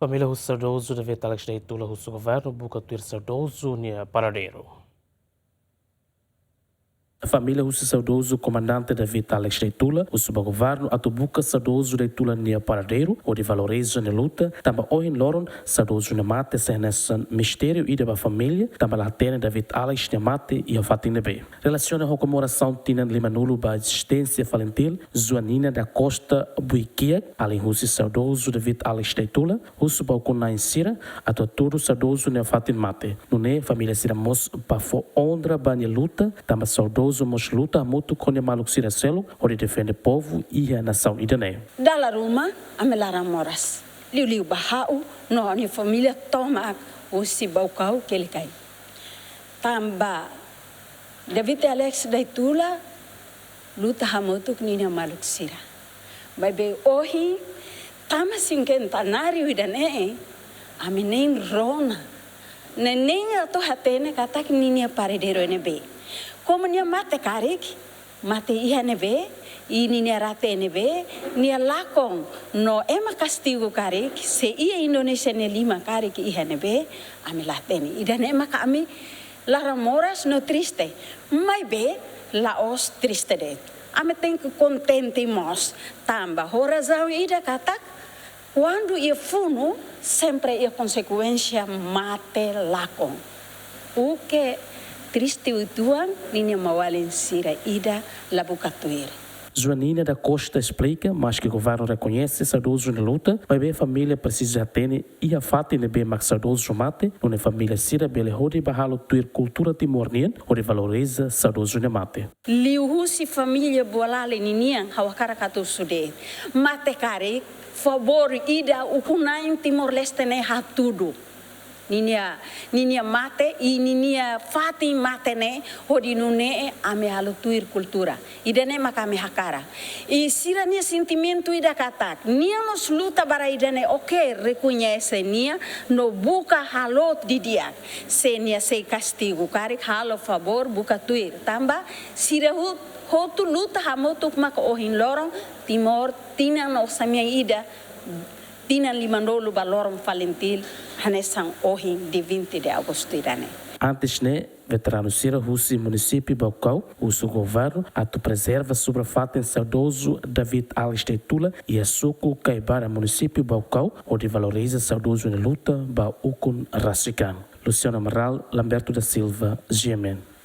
Família Russo Saudoso deve estar Tula Russo Governo busca ter Saudoso nia paradeiro. A família Russo Saudoso, comandante David Alex Deitula, o subgoverno atubuca Saudoso Deitula nia paradeiro, onde valoriza na luta, também hoje loron Saudoso na mate se nessa mistério e da família, também lá tem David Alex na mate e a fatina B. Relaciona a comemoração tina limanulo ba existência falentil, Joanina da Costa Buiquia, além Russo Saudoso David Alex Deitula, o subgona em Sira, atuaturo Saudoso na fatina mate. Nune família Sira mos pa fo ondra banha luta, também Saudoso mos luta muito com a maluk Sira selo, onde defende o povo e a nação idane. Dalla Roma, a melara moras. Liu bahau, no a família toma o sibaucau que ele cai. Tamba, David Alex Deitula, luta hamutu com a maluk Sira. Baby, ohi, tama cinquentenário idane, a menina rona. Neném to hatene kata que ninia paredeiro nebe. Como nia mate karik, mate ia nebe, e ninia rate nebe, nia lakong no ema castigo karik, se ia Indonesia ne lima karik ia nebe, ami latene. Ida nema kami lara moras no triste, mai be la os triste de. Ami tenho contente mos, tamba horazão ida katak. Quando ia funo, sempre ia consequência mate lacon. O que triste o tuan, ninha mawalin sira ida labucatuir. Joanina da Costa explica, mas que o governo reconhece saudoso na luta, mas bem a família precisa ter e a fata de bem mais saudoso mate, onde a família Sira bele hode bahalo tuir cultura timornian, onde valoriza saudoso na mate. Liuhusi família bolale ninian hawakara katu sude. Mate kare favor ida ukunain Timor-Leste ne hatudo. Ninia mate e ninia fati mate ne hodi nune ame halutuir cultura. Ida ne makame hakara. E sira nia sentimento ida katak. Nia nos luta bara ida ne ok reconhece nia no buka halot di dia. Se nia se castigo karik halo favor buka tuir. Tamba sira hotu luta hamotuk maka ohin lorong Timor tina no samia ida tina limandolo balorong falentil hanesang ohin de 20 de agosto irane. Antes ne veterano Sira Russi município Baucau, o seu governo atu preserva sobre a fatem saudoso David Alex Deitula e a suco caibara município Baucau, onde valoriza saudoso na luta ba ukun racican. Luciano Amaral, Lamberto da Silva, GMN.